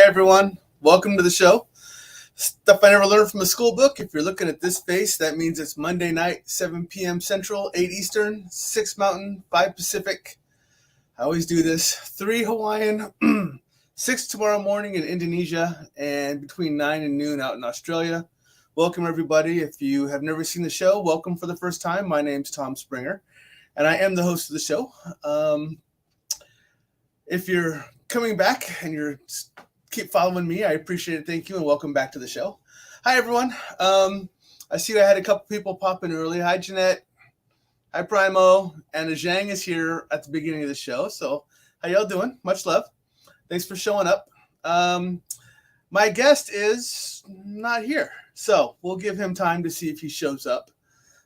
everyone, welcome to the show. Stuff I never learned from a school book. If you're looking at this face, that means it's Monday night, 7 p.m. Central, 8 Eastern, 6 Mountain, 5 Pacific. I always do this. 3 Hawaiian, 6 tomorrow morning in Indonesia, and between 9 and noon out in Australia. Welcome, everybody. If you have never seen the show, welcome for the first time. My name's Tom Springer, and I am the host of the show. If you're coming back and you're keep following me, I appreciate it. Thank you, and welcome back to the show. Hi, everyone. I see I had a couple people pop in early. Hi, Jeanette. Hi, Primo. And Zhang is here at the beginning of the show. So how y'all doing? Much love. Thanks for showing up. My guest is not here, so we'll give him time to see if he shows up.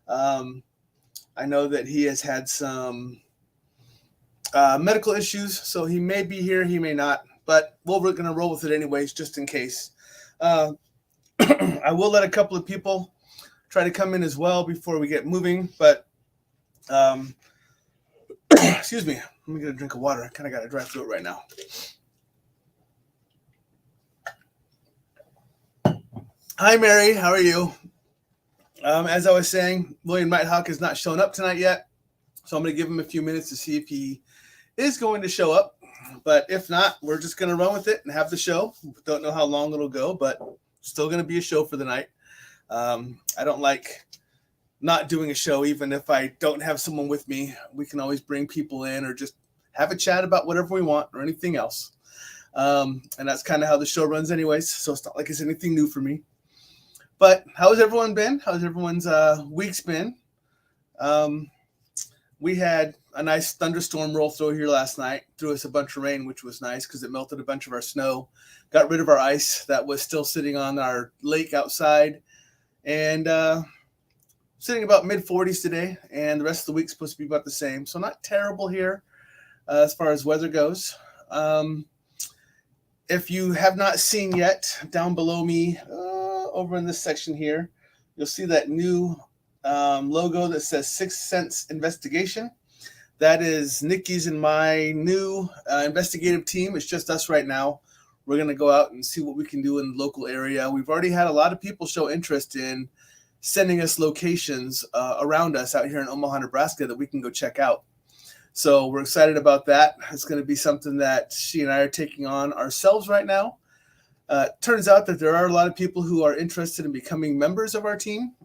I know that he has had some medical issues, so he may be here, he may not, but we're going to roll with it anyways, just in case. I will let a couple of people try to come in as well before we get moving, but excuse me, let me get a drink of water. I kind of got a dry throat right now. Hi, Mary. How are you? As I was saying, William Nighthawk is not showing up tonight yet, so I'm going to give him a few minutes to see if he is going to show up. But if not, we're just going to run with it and have the show. Don't know how long it'll go, but still going to be a show for the night. I don't like not doing a show, even if I don't have someone with me. We can always bring people in or just have a chat about whatever we want or anything else. And that's kind of how the show runs anyways, so it's not like it's anything new for me. But how's everyone been? How's everyone's weeks been? We had a nice thunderstorm roll through here last night. Threw us a bunch of rain, which was nice because it melted a bunch of our snow. Got rid of our ice that was still sitting on our lake outside. And sitting about mid-40s today. And the rest of the week's supposed to be about the same. So not terrible here as far as weather goes. If you have not seen yet, down below me, over in this section here, you'll see that new logo that says 6 Cents Investigation. That is Nikki's and my new investigative team. It's just us right now. We're going to go out and see what we can do in the local area. We've already had a lot of people show interest in sending us locations around us out here in Omaha, Nebraska that we can go check out. So we're excited about that. It's going to be something that she and I are taking on ourselves right now. Turns out that there are a lot of people who are interested in becoming members of our team.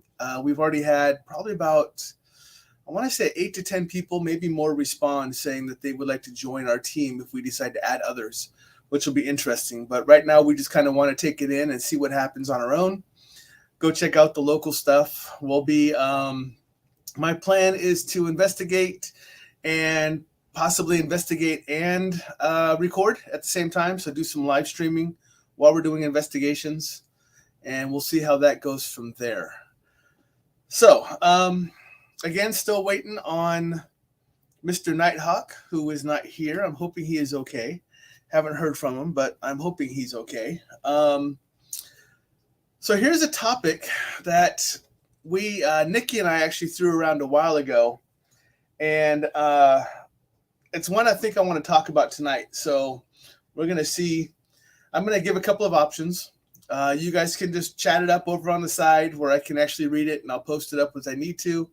We've already had probably about, I want to say 8 to 10 people, maybe more, respond saying that they would like to join our team if we decide to add others, which will be interesting. But right now we just kind of want to take it in and see what happens on our own. Go check out the local stuff. We'll be, my plan is to investigate and possibly investigate and record at the same time. So do some live streaming while we're doing investigations, and we'll see how that goes from there. So, again, still waiting on Mr. Nighthawk, who is not here. I'm hoping he is okay. Haven't heard from him, but I'm hoping he's okay. So here's a topic that we, Nikki and I actually threw around a while ago, and it's one I think I want to talk about tonight. So we're going to see. I'm going to give a couple of options. You guys can just chat it up over on the side where I can actually read it, and I'll post it up as I need to.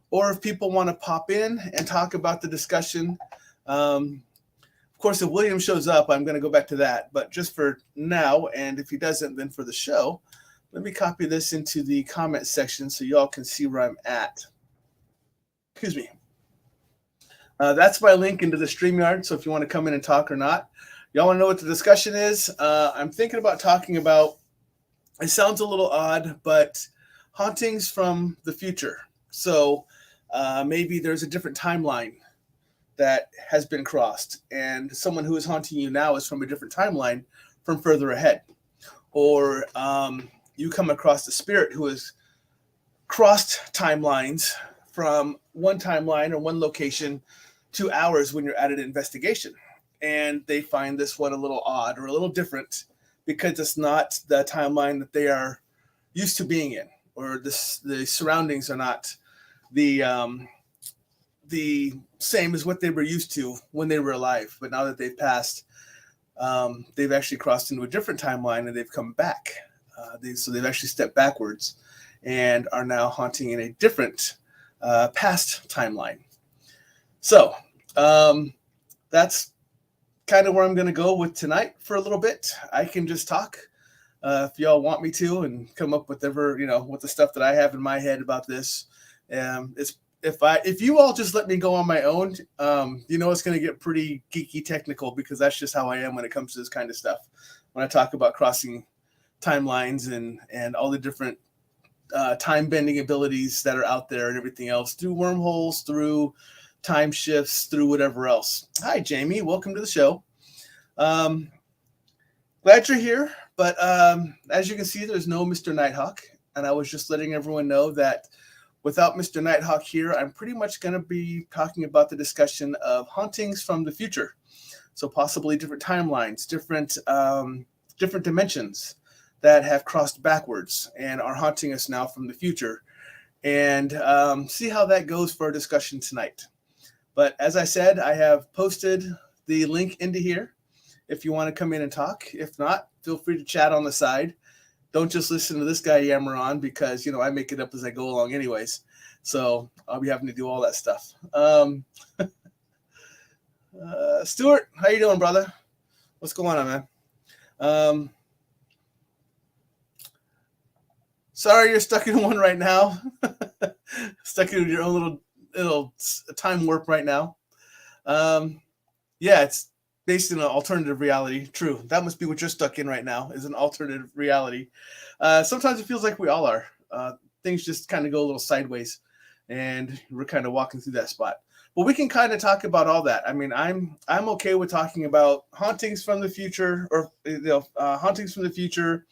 Or if people want to pop in and talk about the discussion. Of course, if William shows up, I'm going to go back to that. But just for now, and if he doesn't, then for the show, let me copy this into the comment section so y'all can see where I'm at. Excuse me. That's my link into the StreamYard, so if you want to come in and talk or not. Y'all want to know what the discussion is? I'm thinking about talking about, it sounds a little odd, but hauntings from the future. So maybe there's a different timeline that has been crossed, and someone who is haunting you now is from a different timeline from further ahead. Or you come across a spirit who has crossed timelines from one timeline or one location to ours when you're at an investigation. And they find this one a little odd or a little different because it's not the timeline that they are used to being in, or the surroundings are not the same as what they were used to when they were alive. But now that they've passed, they've actually crossed into a different timeline and they've come back. So they've actually stepped backwards and are now haunting in a different past timeline. So that's kind of where I'm going to go with tonight for a little bit. I can just talk if y'all want me to and come up with whatever, with the stuff that I have in my head about this. It's if you all just let me go on my own, it's going to get pretty geeky technical, because that's just how I am when it comes to this kind of stuff. When I talk about crossing timelines and all the different time bending abilities that are out there and everything else, through wormholes, through time shifts, through whatever else. Hi, Jamie. Welcome to the show. Glad you're here. But as you can see, there's no Mr. Nighthawk. And I was just letting everyone know that without Mr. Nighthawk here, I'm pretty much going to be talking about the discussion of hauntings from the future. So possibly different timelines, different dimensions that have crossed backwards and are haunting us now from the future. And see how that goes for our discussion tonight. But as I said, I have posted the link into here if you want to come in and talk. If not, feel free to chat on the side. Don't just listen to this guy yammer on, because, I make it up as I go along anyways. So I'll be having to do all that stuff. Stuart, how you doing, brother? What's going on, man? Sorry you're stuck in one right now. Stuck in your own little time warp right now. Yeah, it's based in an alternative reality. True. That must be what you're stuck in right now, is an alternative reality. Sometimes it feels like we all are. Things just kind of go a little sideways, and we're kind of walking through that spot. But we can kind of talk about all that. I mean, I'm okay with talking about hauntings from the future, or hauntings from the future,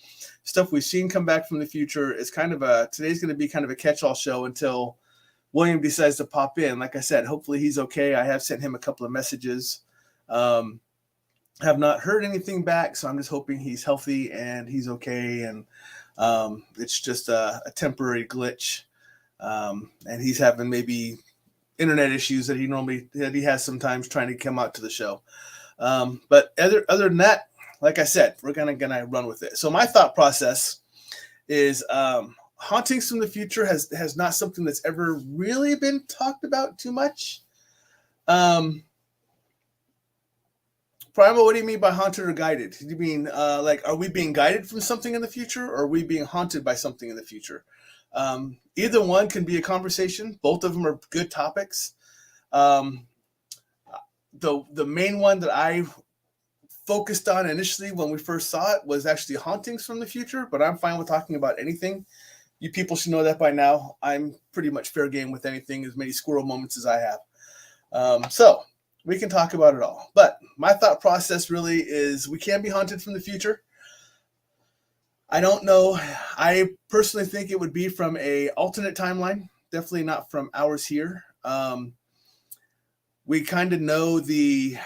stuff we've seen come back from the future. It's kind of today's going to be kind of a catch-all show until William decides to pop in. Like I said, hopefully he's okay. I have sent him a couple of messages. Have not heard anything back, so I'm just hoping he's healthy and he's okay, and it's just a temporary glitch, and he's having maybe internet issues that he has sometimes trying to come out to the show. But other than that, like I said, we're gonna run with it. So my thought process is hauntings from the future has not something that's ever really been talked about too much. Primal, what do you mean by haunted or guided? Do you mean are we being guided from something in the future, or are we being haunted by something in the future? Either one can be a conversation. Both of them are good topics. The main one that I focused on initially when we first saw it was actually hauntings from the future, but I'm fine with talking about anything. You people should know that by now. I'm pretty much fair game with anything, as many squirrel moments as I have. So we can talk about it all. But my thought process really is we can be haunted from the future. I don't know. I personally think it would be from a alternate timeline, definitely not from ours here. We kind of know the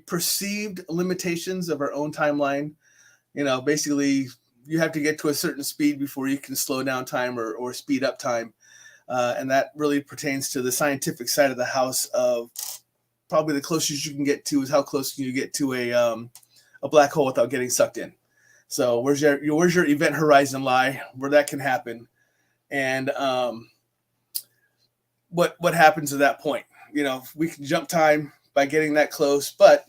perceived limitations of our own timeline. Basically, you have to get to a certain speed before you can slow down time or speed up time. And that really pertains to the scientific side of the house of probably the closest you can get to is how close can you get to a black hole without getting sucked in. So where's your event horizon lie, where that can happen, and what happens at that point? We can jump time by getting that close, but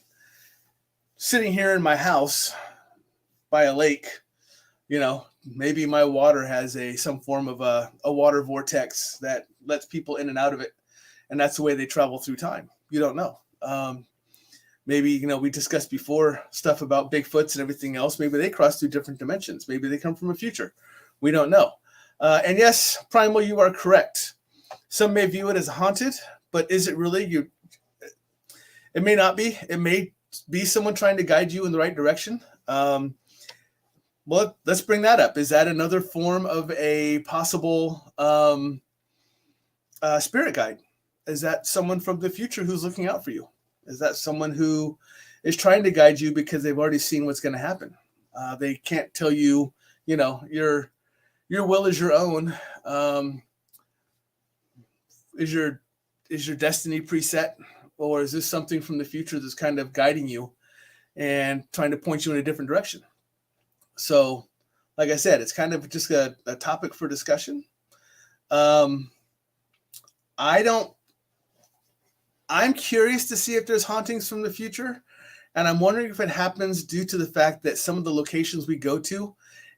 sitting here in my house by a lake, maybe my water has some form of a water vortex that lets people in and out of it, and that's the way they travel through time. You don't know. Maybe, we discussed before stuff about Bigfoots and everything else. Maybe they cross through different dimensions. Maybe they come from a future. We don't know. And yes, Primal, you are correct. Some may view it as haunted, but is it really? It may not be. It may be someone trying to guide you in the right direction. Well, let's bring that up. Is that another form of a possible spirit guide? Is that someone from the future who's looking out for you? Is that someone who is trying to guide you because they've already seen what's going to happen? They can't tell you, your will is your own. Is your destiny preset, or is this something from the future that's kind of guiding you and trying to point you in a different direction. So, like I said, it's kind of just a topic for discussion. I'm curious to see if there's hauntings from the future. And I'm wondering if it happens due to the fact that some of the locations we go to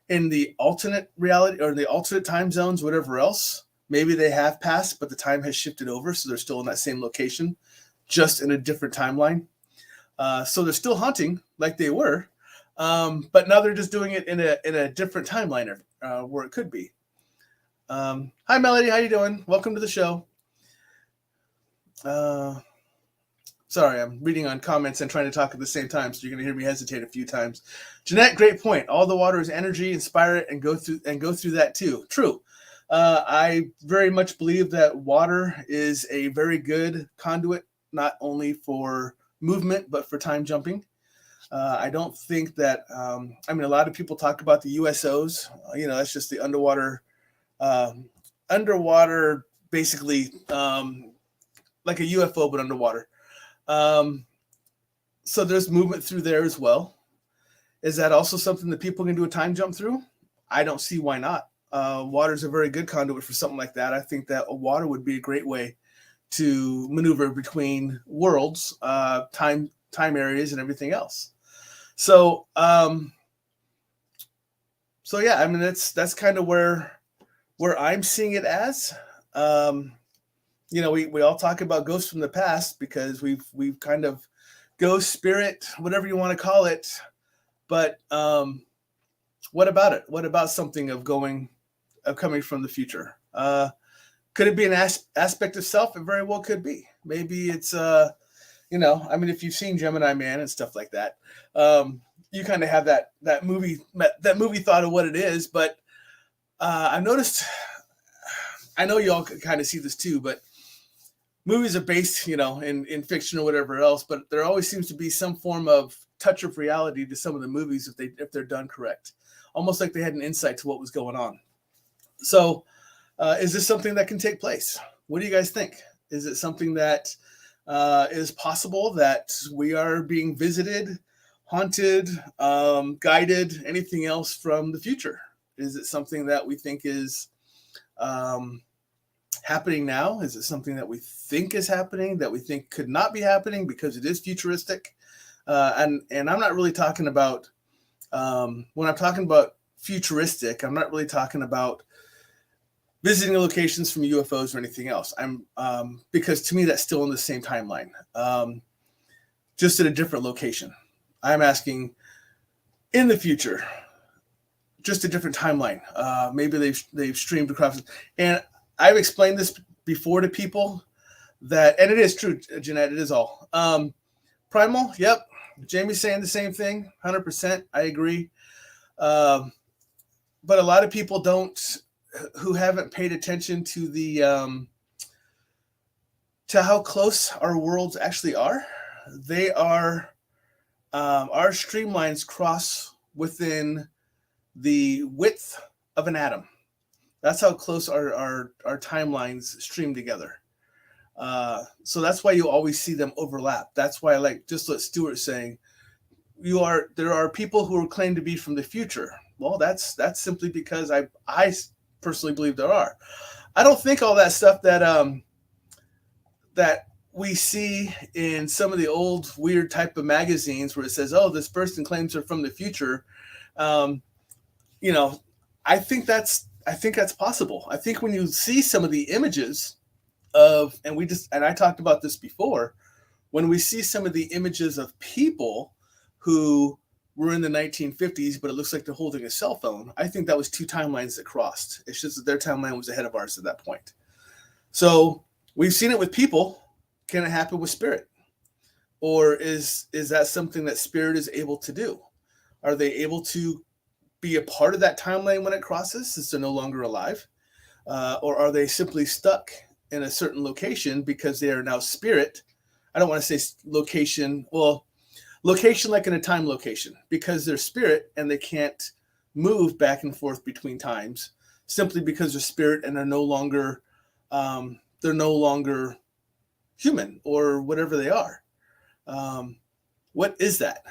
in the alternate reality or the alternate time zones, whatever else, maybe they have passed, but the time has shifted over. So they're still in that same location, just in a different timeline. So they're still haunting like they were. But now they're just doing it in a different timeline where it could be. Hi, Melody. How you doing? Welcome to the show. Sorry, I'm reading on comments and trying to talk at the same time, so you're going to hear me hesitate a few times. Jeanette, great point. All the water is energy. Inspire it and go through that too. True. I very much believe that water is a very good conduit, not only for movement but for time jumping. I don't think that. A lot of people talk about the USOs. That's just the underwater, basically, like a UFO but underwater. So there's movement through there as well. Is that also something that people can do a time jump through? I don't see why not. Water is a very good conduit for something like that. I think that water would be a great way to maneuver between worlds, time areas, and everything else. So yeah, that's kind of where I'm seeing it as. We all talk about ghosts from the past because we've kind of ghost, spirit, whatever you want to call it. But what about it? What about something of coming from the future? Could it be an aspect of self? It very well could be. Maybe it's if you've seen Gemini Man and stuff like that, you kind of have that movie thought of what it is. But I've noticed. I know you all kind of see this too, but movies are based, in fiction or whatever else, but there always seems to be some form of touch of reality to some of the movies if they're done correct, almost like they had an insight to what was going on. So, is this something that can take place? What do you guys think? Is it something that is possible that we are being visited, haunted, guided, anything else from the future? Is it something that we think is happening now? Is it something that we think is happening that we think could not be happening because it is futuristic? And I'm not really talking about when I'm talking about futuristic, I'm not really talking about visiting locations from UFOs or anything else. I'm because to me that's still in the same timeline, just at a different location. I'm asking in the future, just a different timeline. Maybe they've streamed across, and I've explained this before to people that, and it is true, Jeanette, it is all. Primal, yep. Jamie's saying the same thing, 100%. I agree. But a lot of people who haven't paid attention to to how close our worlds actually are. They are, our streamlines cross within the width of an atom. That's how close our timelines stream together. So that's why you always see them overlap. That's why, like just what Stuart's saying, there are people who are claimed to be from the future. Well, that's simply because I personally believe there are. I don't think all that stuff that we see in some of the old weird type of magazines where it says, "Oh, this person claims they're from the future." I think that's possible. I think when you see some of the images of, and I talked about this before, when we see some of the images of people who were in the 1950s, but it looks like they're holding a cell phone, I think that was two timelines that crossed. It's just that their timeline was ahead of ours at that point. So we've seen it with people. Can it happen with spirit? Or is that something that spirit is able to do? Are they able to be a part of that timeline when it crosses since they're no longer alive? Or are they simply stuck in a certain location because they are now spirit? I don't want to say location. Well, location like in a time location, because they're spirit and they can't move back and forth between times simply because they're spirit and they're no longer human or whatever they are. What is that?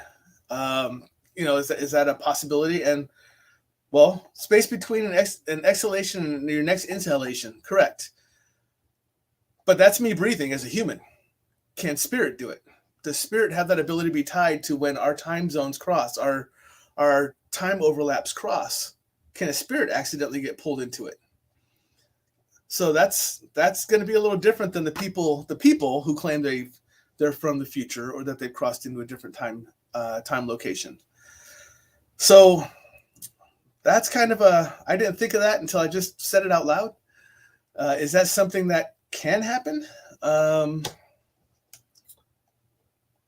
Is that a possibility? And well, space between an exhalation and your next inhalation, correct. But that's me breathing as a human. Can spirit do it? Does spirit have that ability to be tied to when our time zones cross, our time overlaps cross? Can a spirit accidentally get pulled into it? So that's going to be a little different than the people who claim they're from the future or that they've crossed into a different time location. So that's kind of I didn't think of that until I just said it out loud. Is that something that can happen?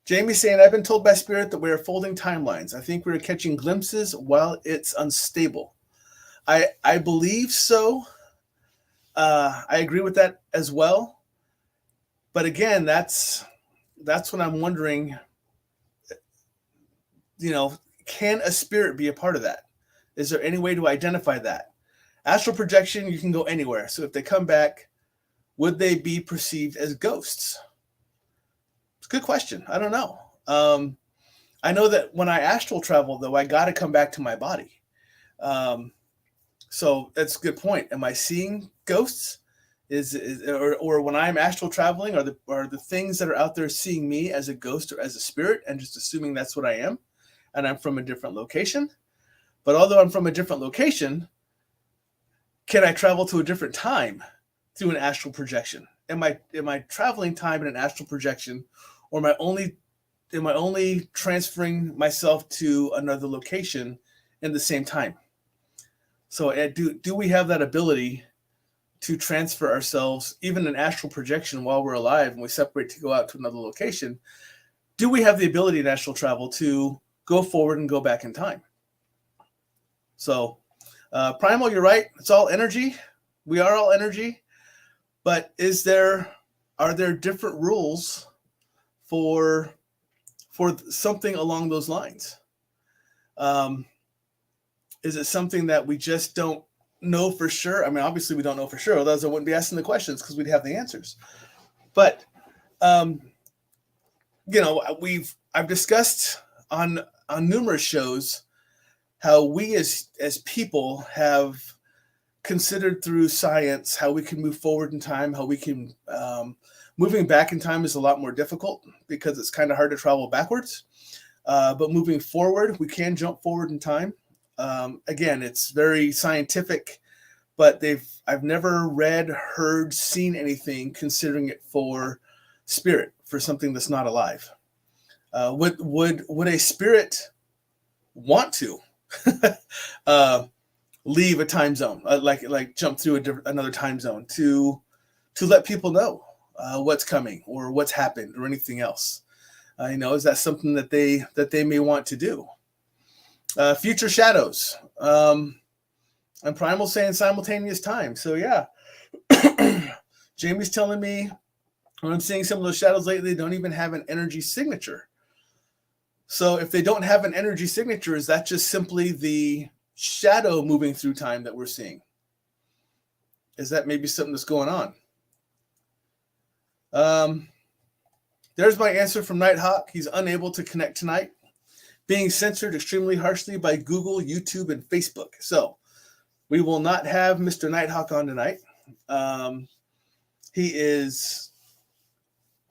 Jamie's saying, I've been told by spirit that we are folding timelines. I think we're catching glimpses while it's unstable. I believe so. I agree with that as well. But again, that's what I'm wondering, can a spirit be a part of that? Is there any way to identify that? Astral projection, you can go anywhere. So if they come back, would they be perceived as ghosts? It's a good question. I don't know. I know that when I astral travel, though, I got to come back to my body. So that's a good point. Am I seeing ghosts? Or when I'm astral traveling, are the things that are out there seeing me as a ghost or as a spirit and just assuming that's what I am, and I'm from a different location? But although I'm from a different location, can I travel to a different time through an astral projection? Am I traveling time in an astral projection, or am I only transferring myself to another location in the same time? So do we have that ability to transfer ourselves, even in astral projection, while we're alive and we separate to go out to another location? Do we have the ability in astral travel to go forward and go back in time? So, Primal, you're right. It's all energy. We are all energy. But are there different rules for something along those lines? Is it something that we just don't know for sure? I mean, obviously we don't know for sure. Otherwise, I wouldn't be asking the questions because we'd have the answers. But I've discussed on numerous shows how we as people have considered through science how we can move forward in time, how we can moving back in time is a lot more difficult because it's kind of hard to travel backwards. But moving forward, we can jump forward in time. Again, it's very scientific, but I've never read, heard, seen anything considering it for spirit, for something that's not alive. Would a spirit want to leave a time zone, like jump through another time zone to let people know what's coming or what's happened or anything else? Is that something that they may want to do? Future shadows. And Primal saying simultaneous time. So yeah, Jamie's telling me when I'm seeing some of those shadows lately, they don't even have an energy signature. So if they don't have an energy signature, is that just simply the shadow moving through time that we're seeing? Is that maybe something that's going on? There's my answer from Nighthawk. He's unable to connect tonight, being censored extremely harshly by Google, YouTube, and Facebook. So we will not have Mr. Nighthawk on tonight. He is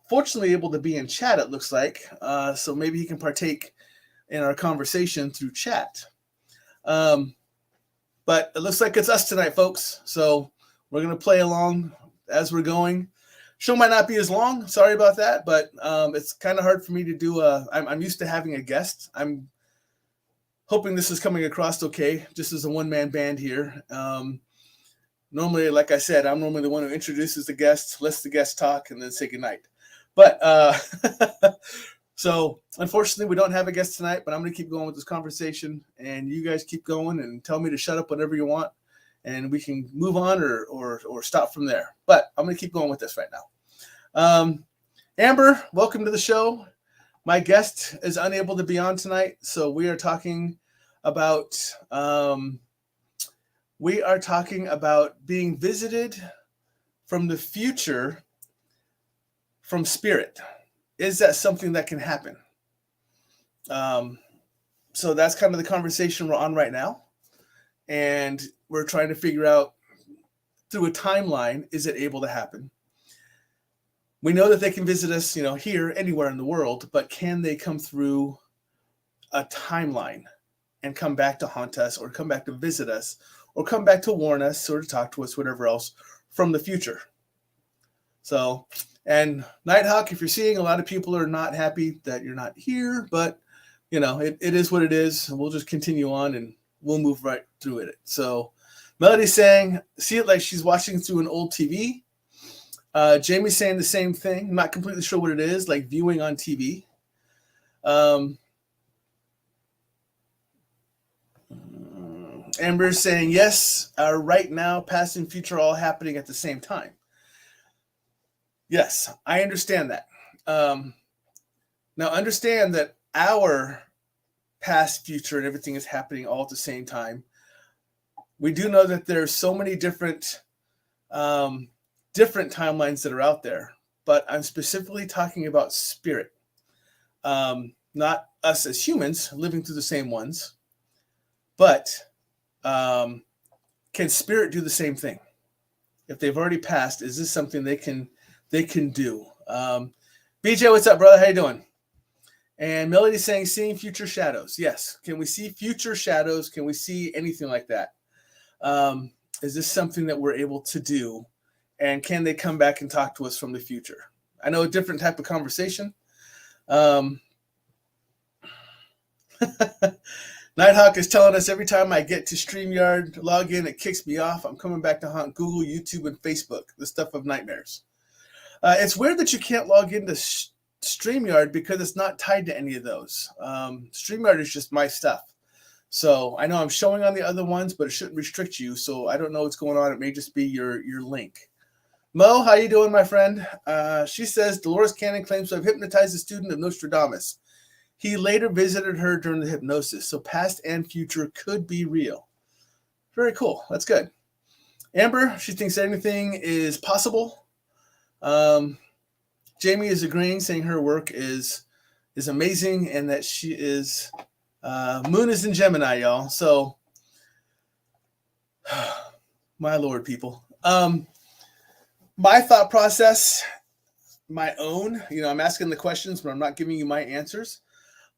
fortunately able to be in chat, it looks like. So maybe he can partake in our conversation through chat. But it looks like it's us tonight, folks. So we're going to play along as we're going. Show might not be as long. Sorry about that, but it's kind of hard for me to do. I'm used to having a guest. I'm hoping this is coming across okay, just as a one-man band here. Normally, like I said, I'm normally the one who introduces the guests, lets the guests talk, and then say goodnight. But so unfortunately, we don't have a guest tonight, but I'm going to keep going with this conversation, and you guys keep going and tell me to shut up whenever you want, and we can move on or stop from there. But I'm going to keep going with this right now. Amber, welcome to the show. My guest is unable to be on tonight, so we are talking about being visited from the future from spirit. Is that something that can happen? So that's kind of the conversation we're on right now. And we're trying to figure out through a timeline, is it able to happen? We know that they can visit us, here, anywhere in the world, but can they come through a timeline and come back to haunt us or come back to visit us or come back to warn us or to talk to us, whatever else, from the future? So, and Nighthawk, if you're seeing, a lot of people are not happy that you're not here, but it is what it is. We'll just continue on and we'll move right through it. So Melody's saying, see it like she's watching through an old TV. Jamie's saying the same thing. I'm not completely sure what it is, like viewing on TV. Amber's saying, yes, right now, past and future all happening at the same time. Yes, I understand that. Now, understand that our past, future, and everything is happening all at the same time. We do know that there's so many different timelines that are out there, but I'm specifically talking about spirit, not us as humans living through the same ones, but can spirit do the same thing? If they've already passed, is this something they can do? BJ, what's up, brother? How you doing? And Melody's saying, seeing future shadows. Yes. Can we see future shadows? Can we see anything like that? Is this something that we're able to do? And can they come back and talk to us from the future? I know a different type of conversation. Nighthawk is telling us every time I get to StreamYard login, it kicks me off. I'm coming back to haunt Google, YouTube, and Facebook, the stuff of nightmares. It's weird that you can't log into StreamYard because it's not tied to any of those. StreamYard is just my stuff. So I know I'm showing on the other ones, but it shouldn't restrict you. So I don't know what's going on. It may just be your link. Mo, how you doing, my friend? She says, Dolores Cannon claims to have hypnotized a student of Nostradamus. He later visited her during the hypnosis, so past and future could be real. Very cool. That's good. Amber, she thinks anything is possible. Jamie is agreeing, saying her work is amazing and that she is Moon is in Gemini, y'all. So, my Lord, people. My thought process, my own, I'm asking the questions, but I'm not giving you my answers.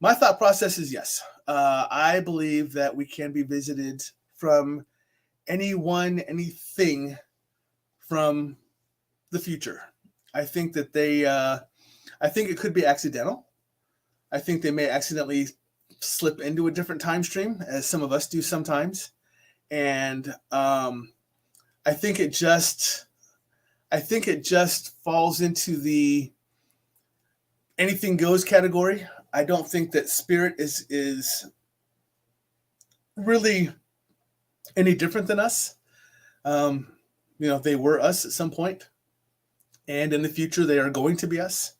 My thought process is yes. I believe that we can be visited from anyone, anything from the future. I think that I think it could be accidental. I think they may accidentally slip into a different time stream, as some of us do sometimes. And I think it just falls into the anything goes category. I don't think that spirit is really any different than us. They were us at some point, and in the future they are going to be us.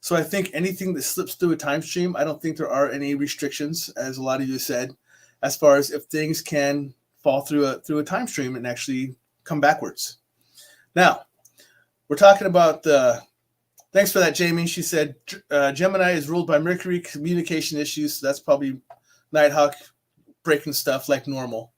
So I think anything that slips through a time stream, I don't think there are any restrictions, as a lot of you said, as far as if things can fall through a time stream and actually come backwards. Now, we're talking about thanks for that, Jamie. She said Gemini is ruled by Mercury, communication issues. So that's probably Nighthawk breaking stuff like normal.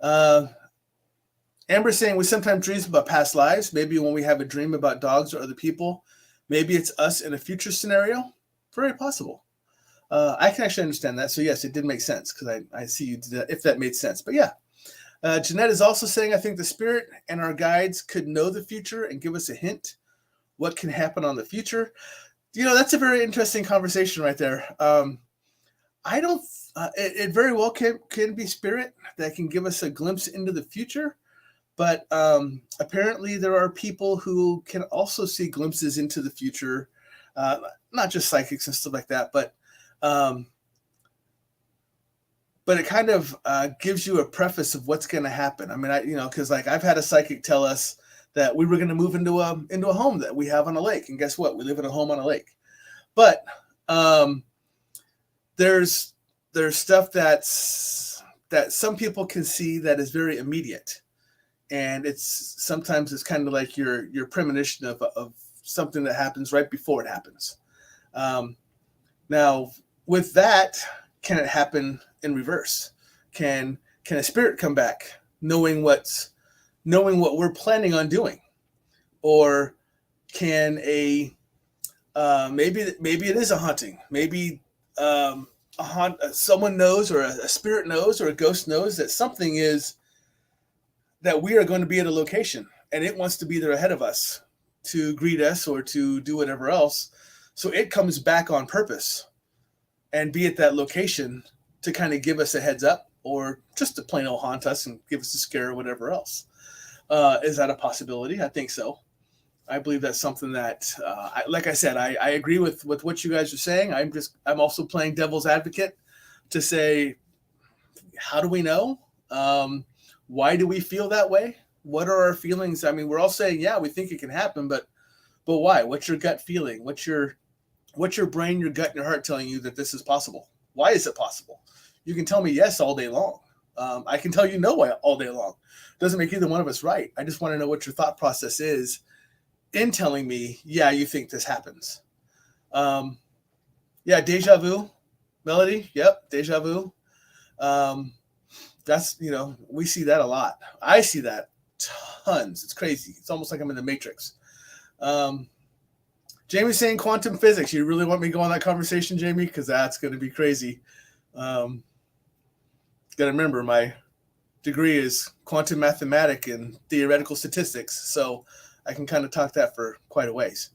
Amber saying we sometimes dream about past lives. Maybe when we have a dream about dogs or other people, maybe it's us in a future scenario. Very possible. I can actually understand that. So yes, it did make sense because I see you did that, if that made sense. But yeah. Jeanette is also saying, I think the spirit and our guides could know the future and give us a hint what can happen on the future. That's a very interesting conversation right there. I don't, it very well can be spirit that can give us a glimpse into the future. But apparently there are people who can also see glimpses into the future, not just psychics and stuff like that, but it kind of gives you a preface of what's going to happen. I mean, because like I've had a psychic tell us that we were going to move into a home that we have on a lake, and guess what? We live in a home on a lake. But there's stuff that some people can see that is very immediate, and sometimes it's kind of like your premonition of something that happens right before it happens. Now, with that, can it happen in reverse? Can a spirit come back knowing what we're planning on doing? Or can maybe it is a haunting? Maybe someone knows, or a spirit knows, or a ghost knows that something is, that we are going to be at a location and it wants to be there ahead of us to greet us or to do whatever else. So it comes back on purpose and be at that location to kind of give us a heads up, or just to plain old haunt us and give us a scare or whatever else. Is that a possibility? I think so. I believe that's something that, like I said, I agree with what you guys are saying. I'm also playing devil's advocate to say, how do we know? Why do we feel that way? What are our feelings? I mean, we're all saying, yeah, we think it can happen, but why? What's your gut feeling? What's your brain, your gut, and your heart telling you that this is possible? Why is it possible? You can tell me yes all day long. I can tell you no all day long. Doesn't make either one of us right. I just want to know what your thought process is in telling me, yeah, you think this happens. Yeah, deja vu, Melody. Yep, deja vu. That's, we see that a lot. I see that tons. It's crazy. It's almost like I'm in the Matrix. Jamie's saying quantum physics. You really want me to go on that conversation, Jamie? Because that's going to be crazy. Got to remember, my degree is quantum mathematics and theoretical statistics, so I can kind of talk that for quite a ways.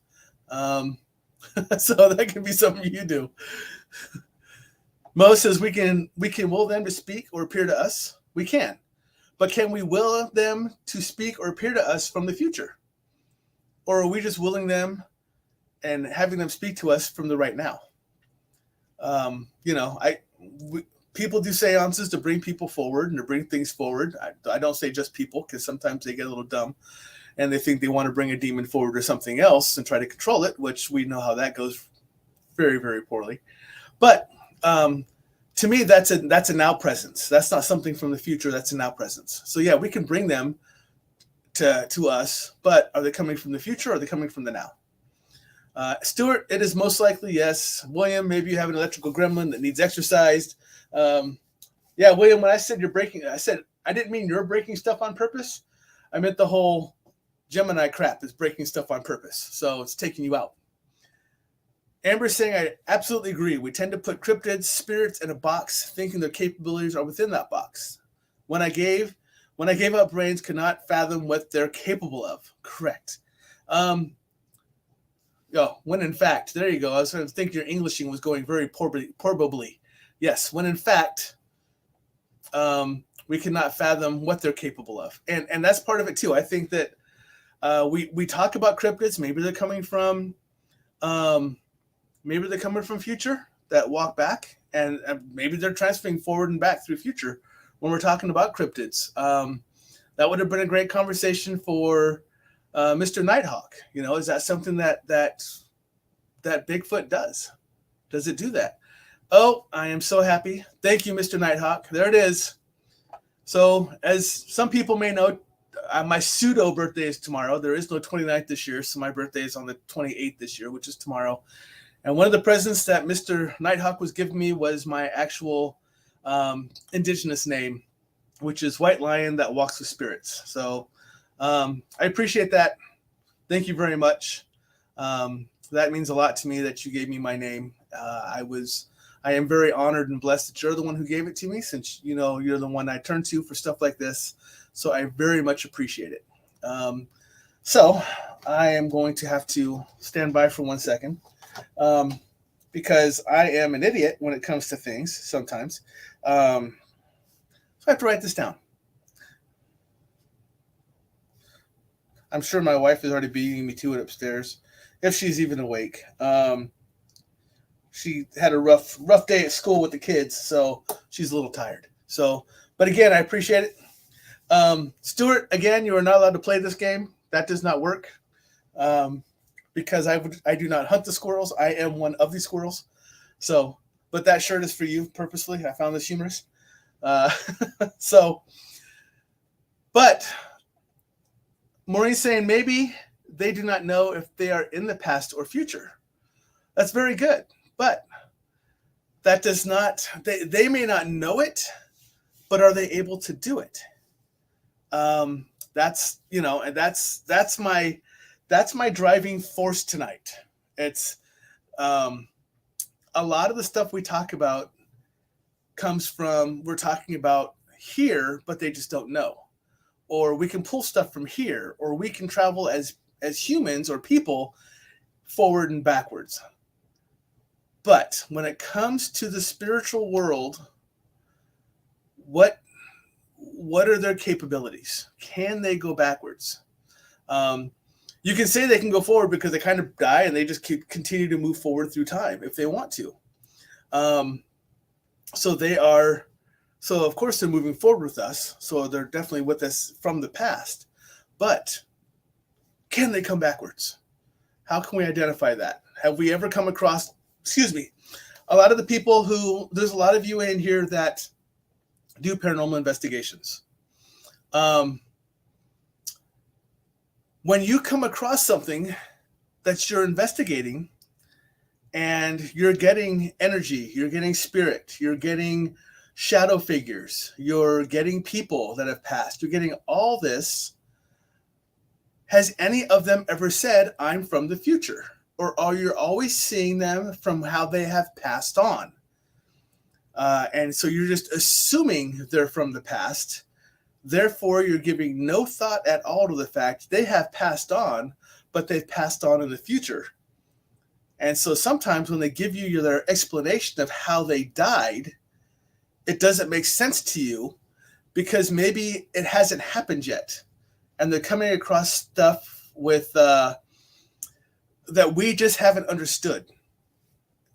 So that could be something you do. Mo says we can will them to speak or appear to us. We can, but can we will them to speak or appear to us from the future, or are we just willing them and having them speak to us from the right now? People do seances to bring people forward and to bring things forward. I don't say just people, because sometimes they get a little dumb and they think they want to bring a demon forward or something else and try to control it, which we know how that goes very, very poorly. But to me, that's a now presence. That's not something from the future. That's a now presence. So yeah, we can bring them to us, but are they coming from the future or are they coming from the now? Stuart, it is most likely yes. William, maybe you have an electrical gremlin that needs exercised. Yeah, William, when I said you're breaking, I said I didn't mean you're breaking stuff on purpose. I meant the whole Gemini crap is breaking stuff on purpose. So it's taking you out. Amber's saying, I absolutely agree. We tend to put cryptids, spirits in a box, thinking their capabilities are within that box. When I gave up, brains could not fathom what they're capable of. Correct. When in fact, there you go. I was trying to think your Englishing was going very poorly. Yes, when in fact, we cannot fathom what they're capable of. And that's part of it too. I think that we talk about cryptids. Maybe they're coming from future that walk back, and maybe they're transferring forward and back through future when we're talking about cryptids. That would have been a great conversation for Mr. Nighthawk. Is that something that Bigfoot does? Does it do that? Oh, I am so happy. Thank you, Mr. Nighthawk. There it is. So as some people may know, my pseudo birthday is tomorrow. There is no 29th this year, so my birthday is on the 28th this year, which is tomorrow. And one of the presents that Mr. Nighthawk was giving me was my actual indigenous name, which is White Lion That Walks with Spirits. So I appreciate that. Thank you very much. That means a lot to me that you gave me my name. I am very honored and blessed that you're the one who gave it to me, since you're the one I turn to for stuff like this. So I very much appreciate it. So I am going to have to stand by for 1 second. Because I am an idiot when it comes to things sometimes. So I have to write this down. I'm sure my wife is already beating me to it upstairs, if she's even awake. She had a rough day at school with the kids, so she's a little tired. So, but again, I appreciate it. Stuart, again, you are not allowed to play this game. That does not work. Because I do not hunt the squirrels. I am one of the squirrels. So, but that shirt is for you purposely. I found this humorous. But Maureen's saying maybe they do not know if they are in the past or future. That's very good. But that does not, they may not know it, but are they able to do it? That's, and that's my driving force tonight. It's, a lot of the stuff we talk about comes from, we're talking about here, but they just don't know. Or we can pull stuff from here, or we can travel as humans or people forward and backwards. But when it comes to the spiritual world, what are their capabilities? Can they go backwards? You can say they can go forward because they kind of die and they just continue to move forward through time if they want to. So of course they're moving forward with us. So they're definitely with us from the past. But can they come backwards? How can we identify that? Have we ever come across, a lot of the people there's a lot of you in here that do paranormal investigations. When you come across something that you're investigating and you're getting energy, you're getting spirit, you're getting shadow figures, you're getting people that have passed, you're getting all this, has any of them ever said, I'm from the future? Or are you always seeing them from how they have passed on? And so you're just assuming they're from the past. Therefore, you're giving no thought at all to the fact they have passed on, but they've passed on in the future. And so sometimes when they give you their explanation of how they died, it doesn't make sense to you because maybe it hasn't happened yet. And they're coming across stuff with that we just haven't understood,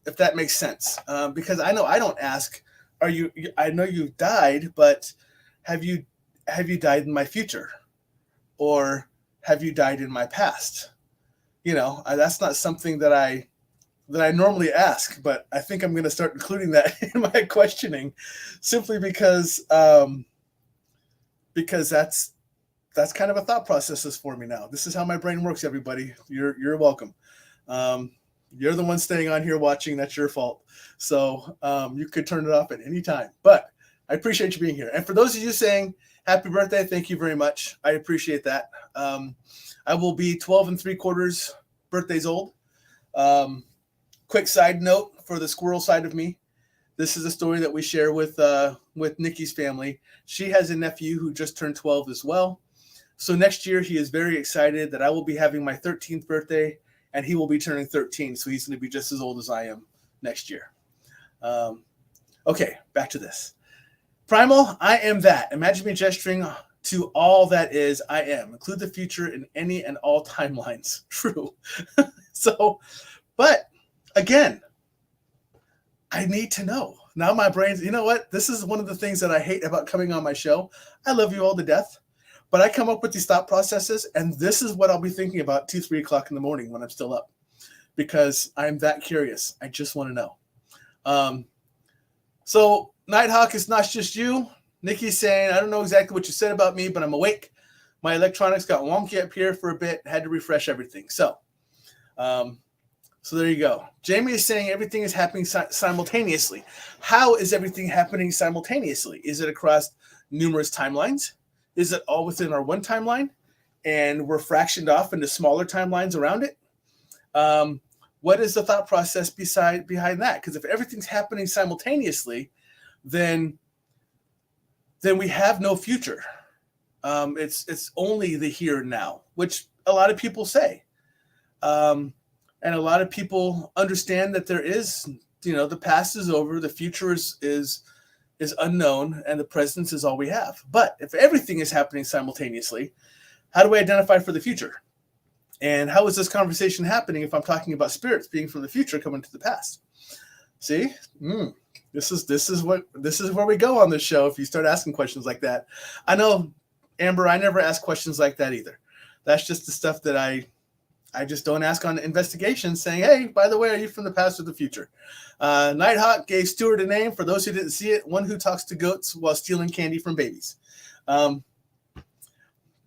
if that makes sense. Because I know I don't ask, I know you died, but have you died in my future? Or have you died in my past? That's not something that I normally ask, but I think I'm going to start including that in my questioning simply because that's kind of a thought process for me now. This is how my brain works, everybody. You're welcome. You're the one staying on here watching. That's your fault. So you could turn it off at any time. But I appreciate you being here. And for those of you saying happy birthday, thank you very much. I appreciate that. I will be 12 3/4 birthdays old. Quick side note for the squirrel side of me. This is a story that we share with Nikki's family. She has a nephew who just turned 12 as well. So next year, he is very excited that I will be having my 13th birthday, and he will be turning 13. So he's going to be just as old as I am next year. Okay, back to this. Primal, I am that. Imagine me gesturing to all that is I am. Include the future in any and all timelines. True. But again, I need to know. Now my brain's, you know what? This is one of the things that I hate about coming on my show. I love you all to death. But I come up with these thought processes, and this is what I'll be thinking about 2, 3 o'clock in the morning when I'm still up, because I'm that curious. I just want to know. So Nighthawk, it's not just you. Nikki's saying, I don't know exactly what you said about me, but I'm awake. My electronics got wonky up here for a bit. Had to refresh everything. So there you go. Jamie is saying everything is happening simultaneously. How is everything happening simultaneously? Is it across numerous timelines? Is it all within our one timeline and we're fractioned off into smaller timelines around it? What is the thought process behind that? Because if everything's happening simultaneously, then we have no future. It's only the here and now, which a lot of people say. And a lot of people understand that there is, the past is over, the future is unknown, and the present is all we have. But if everything is happening simultaneously, how do we identify for the future? And how is this conversation happening if I'm talking about spirits being from the future coming to the past? See, this is where we go on this show. If you start asking questions like that, I know, Amber, I never ask questions like that either. That's just the stuff that I just don't ask on investigations, saying, hey, by the way, are you from the past or the future? Nighthawk gave Stuart a name. For those who didn't see it, one who talks to goats while stealing candy from babies.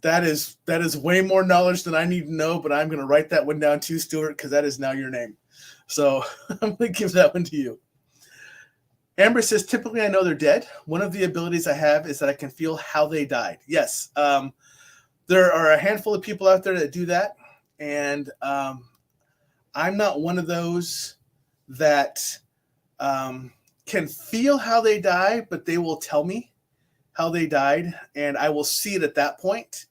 That is way more knowledge than I need to know, but I'm going to write that one down too, Stuart, because that is now your name. So I'm going to give that one to you. Amber says, typically I know they're dead. One of the abilities I have is that I can feel how they died. Yes. There are a handful of people out there that do that. And I'm not one of those that can feel how they die, but they will tell me how they died, and I will see it at that point.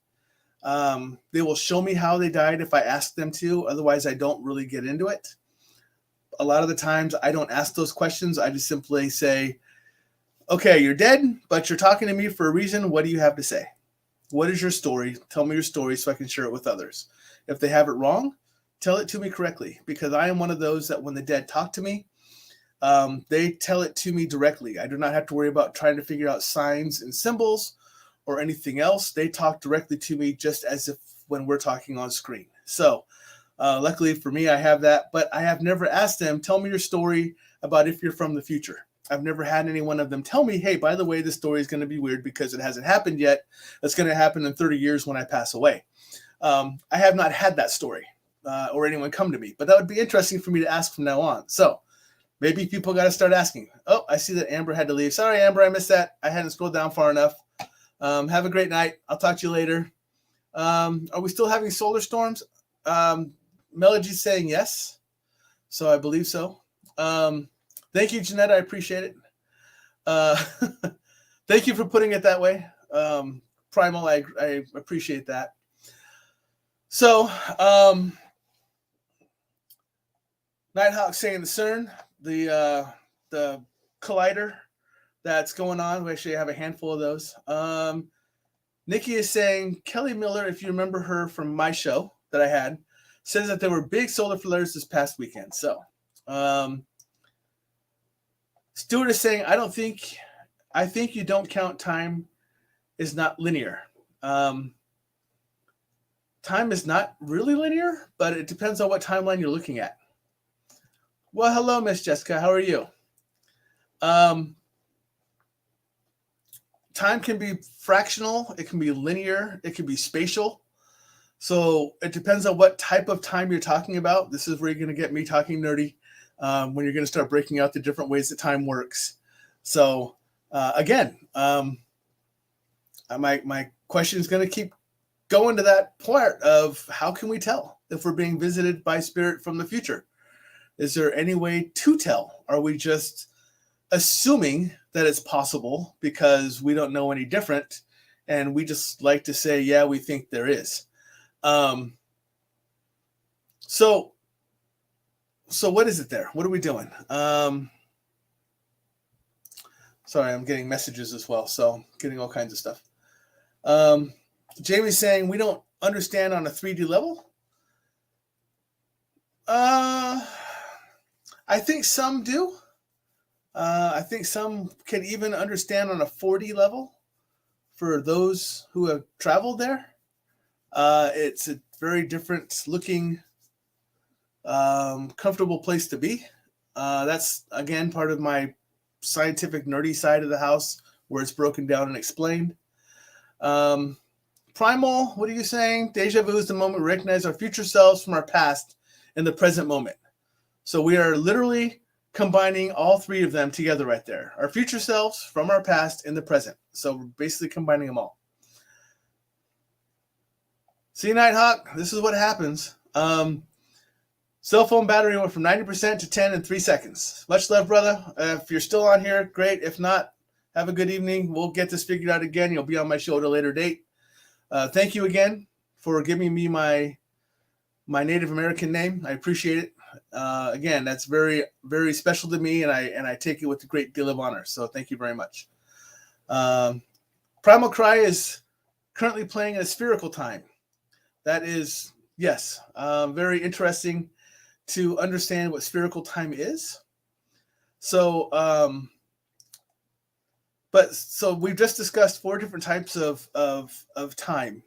They will show me how they died if I ask them to. Otherwise, I don't really get into it. A lot of the times, I don't ask those questions. I just simply say, okay, you're dead, but you're talking to me for a reason. What do you have to say? What is your story? Tell me your story so I can share it with others. If they have it wrong, tell it to me correctly, because I am one of those that when the dead talk to me, they tell it to me directly. I do not have to worry about trying to figure out signs and symbols or anything else. They talk directly to me just as if when we're talking on screen. So luckily for me, I have that, but I have never asked them, tell me your story about if you're from the future. I've never had any one of them tell me, hey, by the way, this story is going to be weird because it hasn't happened yet. It's going to happen in 30 years when I pass away. I have not had that story or anyone come to me, but that would be interesting for me to ask from now on. So maybe people got to start asking. Oh, I see that Amber had to leave. Sorry, Amber, I missed that. I hadn't scrolled down far enough. Have a great night. I'll talk to you later. Are we still having solar storms? Melody's saying yes. So I believe so. Thank you, Jeanette. I appreciate it. Thank you for putting it that way. Primal, I appreciate that. So, Nighthawk saying the CERN, the collider that's going on. We actually have a handful of those. Nikki is saying, Kelly Miller, if you remember her from my show that I had, says that there were big solar flares this past weekend. So, Stuart is saying, I think you don't count time is not linear. Time is not really linear, but it depends on what timeline you're looking at. Well, hello, Miss Jessica. How are you? Time can be fractional. It can be linear. It can be spatial. So it depends on what type of time you're talking about. This is where you're going to get me talking nerdy when you're going to start breaking out the different ways that time works. So again, my question is going to keep going to that part of how can we tell if we're being visited by spirit from the future? Is there any way to tell? Are we just assuming that it's possible because we don't know any different and we just like to say, yeah, we think there is? So what is it there? What are we doing? Sorry, I'm getting messages as well. So getting all kinds of stuff. Jamie's saying we don't understand on a 3D level. I think some do. I think some can even understand on a 4D level for those who have traveled there. It's a very different looking, comfortable place to be. That's, again, part of my scientific nerdy side of the house where it's broken down and explained. Primal, what are you saying? Deja vu is the moment we recognize our future selves from our past in the present moment. So we are literally combining all three of them together right there. Our future selves from our past in the present. So we're basically combining them all. See, Nighthawk, this is what happens. Cell phone battery went from 90% to 10 in 3 seconds. Much love, brother. If you're still on here, great. If not, have a good evening. We'll get this figured out again. You'll be on my show at a later date. Thank you again for giving me my Native American name. I appreciate it. Again, that's very, very special to me, and I take it with a great deal of honor. So thank you very much. Primal Cry is currently playing in a spherical time. That is, yes, very interesting to understand what spherical time is. So, so we've just discussed 4 different types of time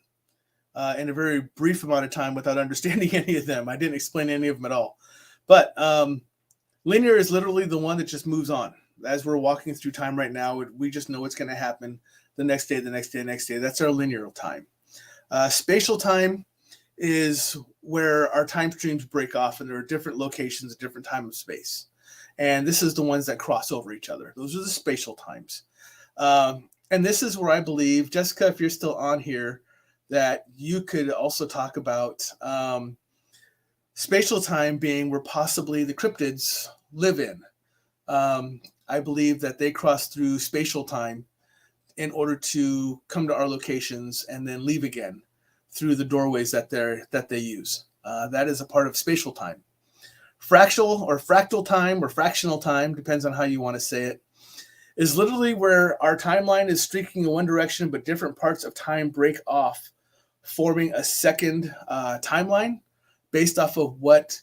in a very brief amount of time without understanding any of them. I didn't explain any of them at all. But linear is literally the one that just moves on. As we're walking through time right now, we just know what's going to happen the next day, the next day, the next day. That's our linear time. Spatial time is where our time streams break off and there are different locations at different time of space. And this is the ones that cross over each other. Those are the spatial times. And this is where I believe, Jessica, if you're still on here, that you could also talk about spatial time being where possibly the cryptids live in. I believe that they cross through spatial time in order to come to our locations and then leave again through the doorways that they use. That is a part of spatial time. Fractal time or fractional time, depends on how you want to say it, is literally where our timeline is streaking in one direction, but different parts of time break off, forming a second timeline based off of what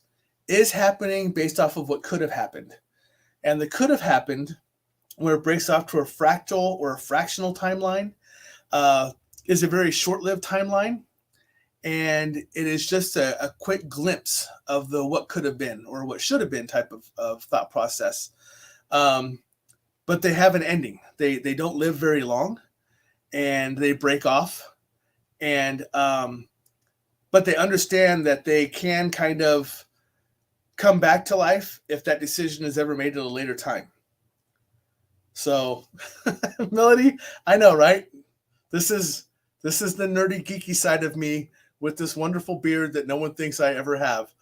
is happening, based off of what could have happened. And the could have happened, where it breaks off to a fractal or a fractional timeline, is a very short-lived timeline. And it is just a quick glimpse of the what could have been or what should have been type of thought process. But they have an ending. They don't live very long, and they break off. And but they understand that they can kind of come back to life if that decision is ever made at a later time. So, Melody, I know, right? This is the nerdy, geeky side of me with this wonderful beard that no one thinks I ever have.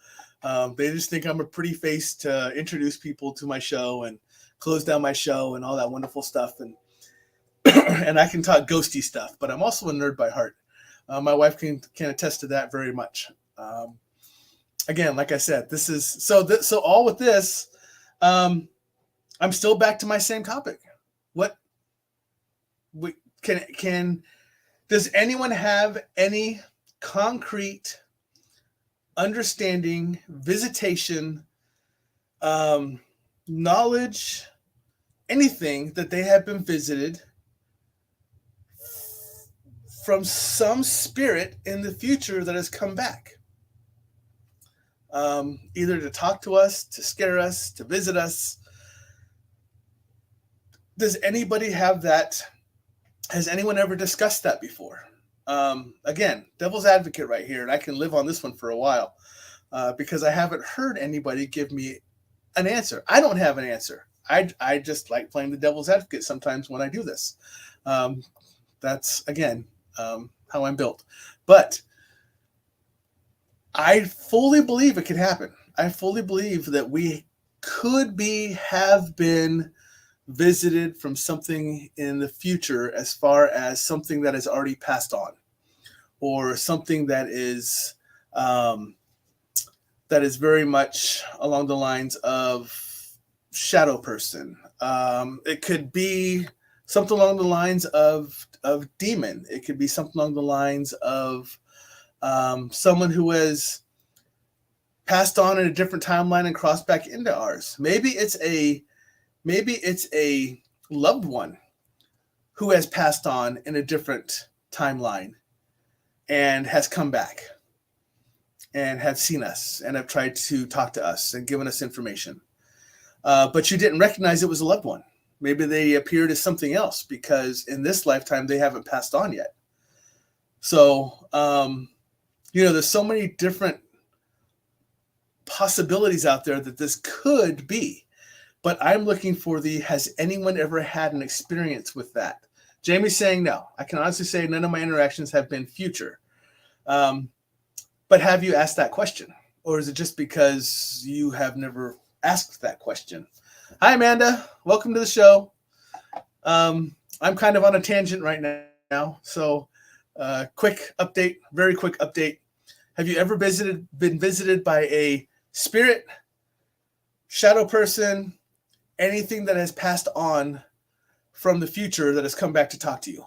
They just think I'm a pretty face to introduce people to my show and close down my show and all that wonderful stuff. And and I can talk ghosty stuff, but I'm also a nerd by heart. My wife can attest to that very much. Again, like I said, this is so all with this. I'm still back to my same topic. What we can does anyone have any concrete understanding, visitation, knowledge, anything that they have been visited from some spirit in the future that has come back? Either to talk to us, to scare us, to visit us. Does anybody have that? Has anyone ever discussed that before? Again, devil's advocate right here, and I can live on this one for a while because I haven't heard anybody give me an answer. I don't have an answer. I just like playing the devil's advocate sometimes when I do this. That's, again, how I'm built. But I fully believe it could happen. I fully believe that we could have been visited from something in the future, as far as something that has already passed on, or something that is very much along the lines of shadow person. It could be something along the lines of demon. It could be something along the lines of someone who has passed on in a different timeline and crossed back into ours. Maybe it's a loved one who has passed on in a different timeline and has come back and have seen us and have tried to talk to us and given us information. But you didn't recognize it was a loved one. Maybe they appeared as something else because in this lifetime they haven't passed on yet. So, there's so many different possibilities out there that this could be. But I'm looking for has anyone ever had an experience with that? Jamie's saying no. I can honestly say none of my interactions have been future. But have you asked that question? Or is it just because you have never asked that question? Hi, Amanda. Welcome to the show. I'm kind of on a tangent right now. So quick update, very quick update. Have you ever been visited by a spirit, shadow person, anything that has passed on from the future that has come back to talk to you?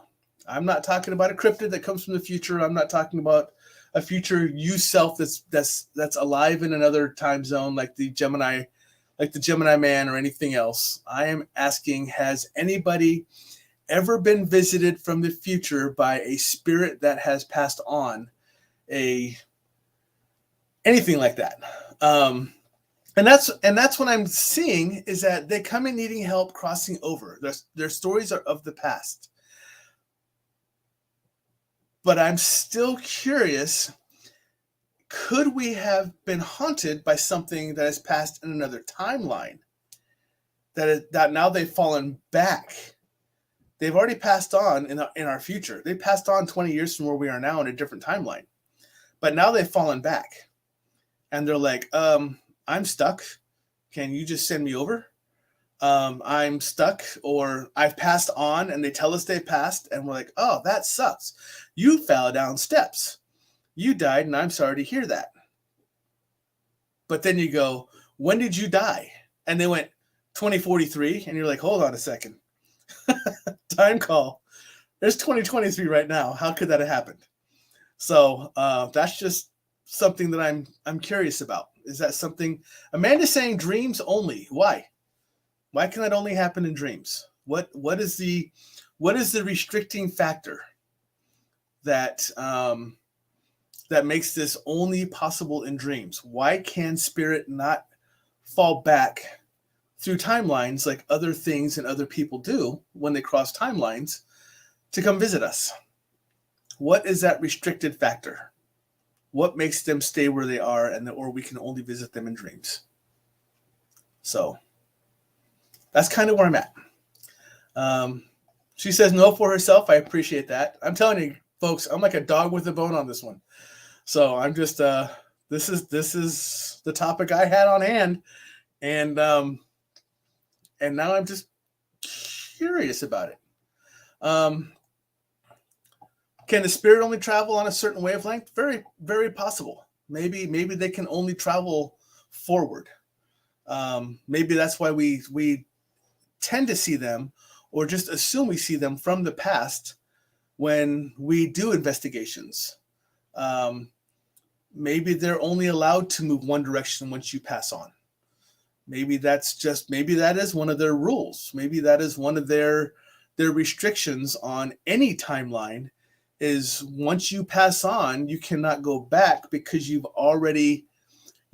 I'm not talking about a cryptid that comes from the future. I'm not talking about a future you self that's alive in another time zone, like the Gemini man or anything else. I am asking, has anybody ever been visited from the future by a spirit that has passed on, anything like that? And that's what I'm seeing, is that they come in needing help crossing over. Their stories are of the past. But I'm still curious, could we have been haunted by something that has passed in another timeline that now they've fallen back. They've already passed on in our future. They passed on 20 years from where we are now in a different timeline. But now they've fallen back. And they're like, I'm stuck. Can you just send me over? I'm stuck, or I've passed on, and they tell us they passed, and we're like, oh, that sucks. You fell down steps. You died, and I'm sorry to hear that. But then you go, when did you die? And they went 2043, and you're like, hold on a second. Time call. There's 2023 right now. How could that have happened? So that's just something that I'm curious about. Is that something? Amanda's saying dreams only. Why? Why can that only happen in dreams? What is the restricting factor that that makes this only possible in dreams? Why can spirit not fall back through timelines like other things and other people do when they cross timelines to come visit us? What is that restricted factor? What makes them stay where they are, or we can only visit them in dreams? So that's kind of where I'm at. She says no for herself. I appreciate that. I'm telling you, folks, I'm like a dog with a bone on this one. So I'm just this is the topic I had on hand, and now I'm just curious about it. Can the spirit only travel on a certain wavelength? Very, very possible. Maybe they can only travel forward. Maybe that's why we tend to see them, or just assume we see them from the past when we do investigations. Maybe they're only allowed to move one direction once you pass on. Maybe that is one of their rules. Maybe that is one of their restrictions on any timeline, is once you pass on, you cannot go back, because you've already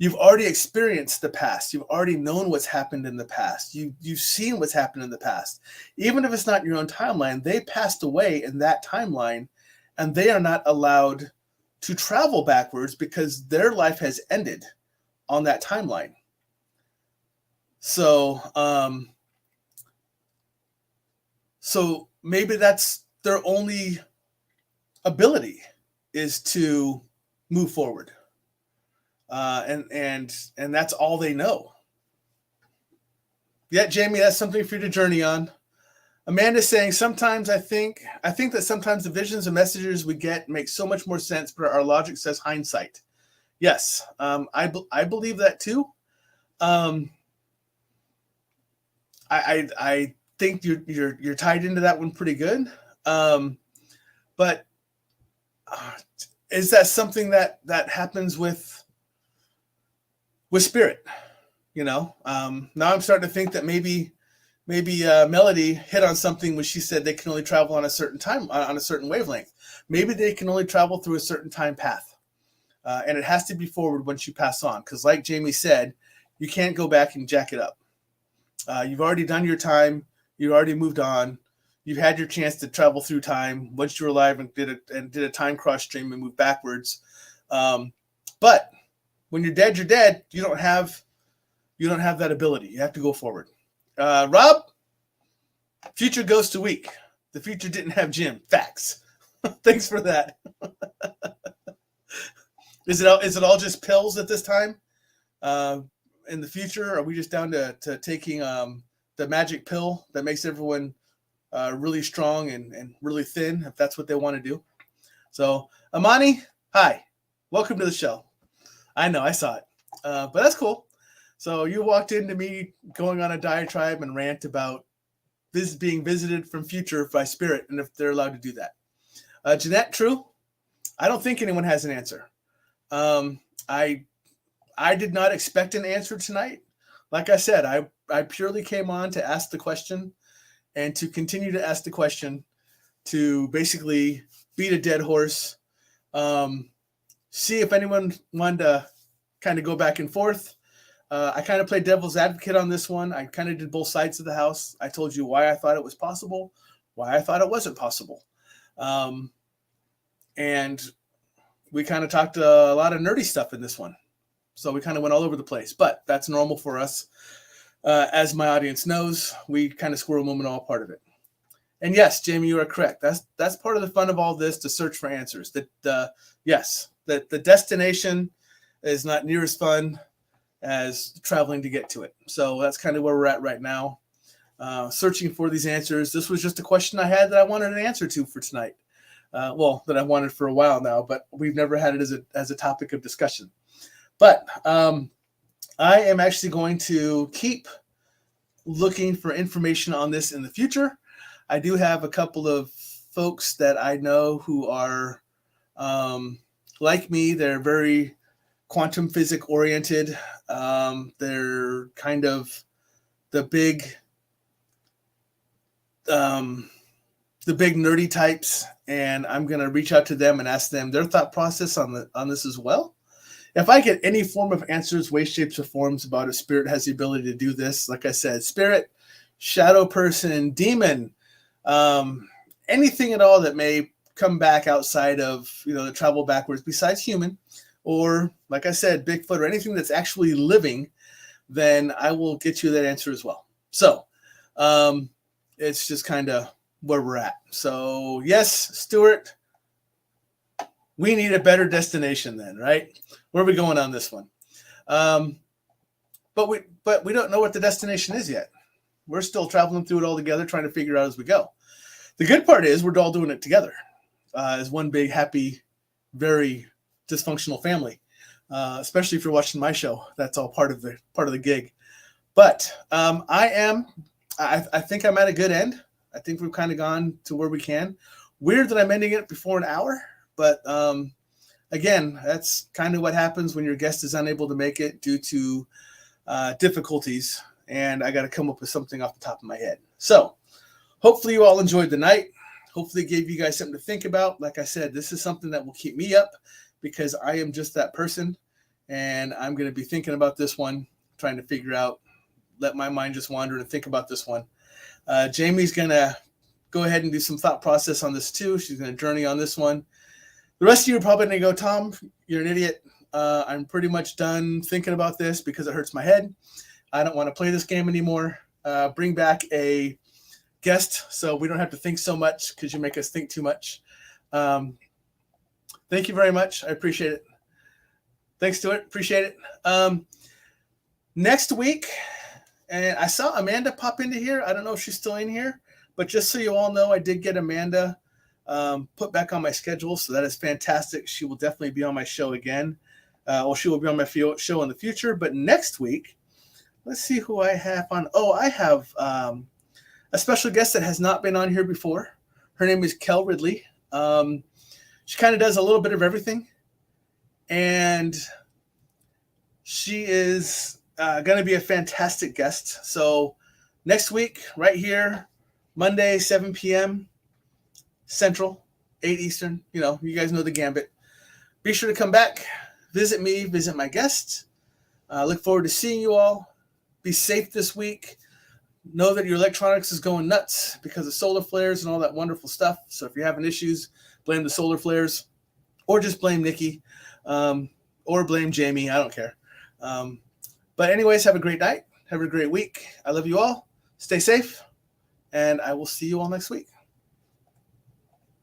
experienced the past. You've already known what's happened in the past. You've seen what's happened in the past. Even if it's not your own timeline, they passed away in that timeline, and they are not allowed to travel backwards because their life has ended on that timeline. So, so maybe that's their only ability, is to move forward. And that's all they know. Yeah, Jamie, that's something for you to journey on. Amanda's saying, sometimes I think that sometimes the visions and messages we get make so much more sense, but our logic says hindsight. Yes, I believe that too. I think you're tied into that one pretty good. But is that something that happens with spirit? Now I'm starting to think that maybe Melody hit on something when she said they can only travel on a certain time, on a certain wavelength. Maybe they can only travel through a certain time path, and it has to be forward once you pass on. Because like Jamie said, you can't go back and jack it up. You've already done your time. You already moved on. You've had your chance to travel through time once you were alive and did a time cross stream and move backwards. But when you're dead, you're dead. You don't have that ability. You have to go forward. Rob, future goes to week. The future didn't have Jim. Facts. Thanks for that. Is it all just pills at this time? In the future, are we just down to taking the magic pill that makes everyone really strong and really thin, if that's what they want to do? So, Amani, hi. Welcome to the show. I know, I saw it. But that's cool. So you walked into me going on a diatribe and rant about being visited from future by spirit, and if they're allowed to do that. Jeanette, true. I don't think anyone has an answer. I did not expect an answer tonight. Like I said, I purely came on to ask the question and to continue to ask the question, to basically beat a dead horse, see if anyone wanted to kind of go back and forth. I kind of played devil's advocate on this one. I kind of did both sides of the house. I told you why I thought it was possible, why I thought it wasn't possible. And we kind of talked a lot of nerdy stuff in this one. So we kind of went all over the place, but that's normal for us. As my audience knows, we kind of squirrel moment all part of it. And yes, Jamie, you are correct. That's part of the fun of all this, to search for answers. Yes, that the destination is not near as fun as traveling to get to it. So that's kind of where we're at right now, searching for these answers. This was just a question I had that I wanted an answer to for tonight. That I've wanted for a while now, but we've never had it as a topic of discussion. But I am actually going to keep looking for information on this in the future. I do have a couple of folks that I know who are like me. They're very quantum physics oriented. They're kind of the big nerdy types, and I'm going to reach out to them and ask them their thought process on this as well. If I get any form of answers, ways, shapes, or forms about a spirit has the ability to do this, like I said, spirit, shadow person, demon, anything at all that may come back outside of, the travel backwards besides human, or like I said, Bigfoot, or anything that's actually living, then I will get you that answer as well. So it's just kind of where we're at. So yes, Stuart, we need a better destination then, right? Where are we going on this one? But we don't know what the destination is yet. We're still traveling through it all together, trying to figure out as we go. The good part is we're all doing it together as one big, happy, very dysfunctional family. Especially if you're watching my show, that's all part of the gig. But I think I'm at a good end. I think we've kind of gone to where we can. Weird that I'm ending it before an hour, but again, that's kind of what happens when your guest is unable to make it due to difficulties, and I got to come up with something off the top of my head. So hopefully you all enjoyed the night. Hopefully it gave you guys something to think about. Like I said, this is something that will keep me up because I am just that person, and I'm going to be thinking about this one, trying to figure out, let my mind just wander and think about this one. Jamie's going to go ahead and do some thought process on this too. She's going to journey on this one. The rest of you are probably going to go, Tom, you're an idiot. I'm pretty much done thinking about this because it hurts my head. I don't want to play this game anymore. Bring back a guest so we don't have to think so much because you make us think too much. Thank you very much. I appreciate it. Thanks, Stuart. Appreciate it. Next week, and I saw Amanda pop into here. I don't know if she's still in here, but just so you all know, I did get Amanda put back on my schedule, so that is fantastic. She will definitely be on my show again. She will be on my show in the future. But next week, let's see who I have on. Oh, I have a special guest that has not been on here before. Her name is Kel Ridley. She kind of does a little bit of everything, and she is going to be a fantastic guest. So next week, right here, Monday, 7 p.m. Central, 8 Eastern. You guys know the gambit. Be sure to come back, visit me, visit my guests. Look forward to seeing you all. Be safe this week. Know that your electronics is going nuts because of solar flares and all that wonderful stuff. So if you're having issues, blame the solar flares, or just blame Nikki, or blame Jamie. I don't care. But anyways, have a great night. Have a great week. I love you all. Stay safe, and I will see you all next week.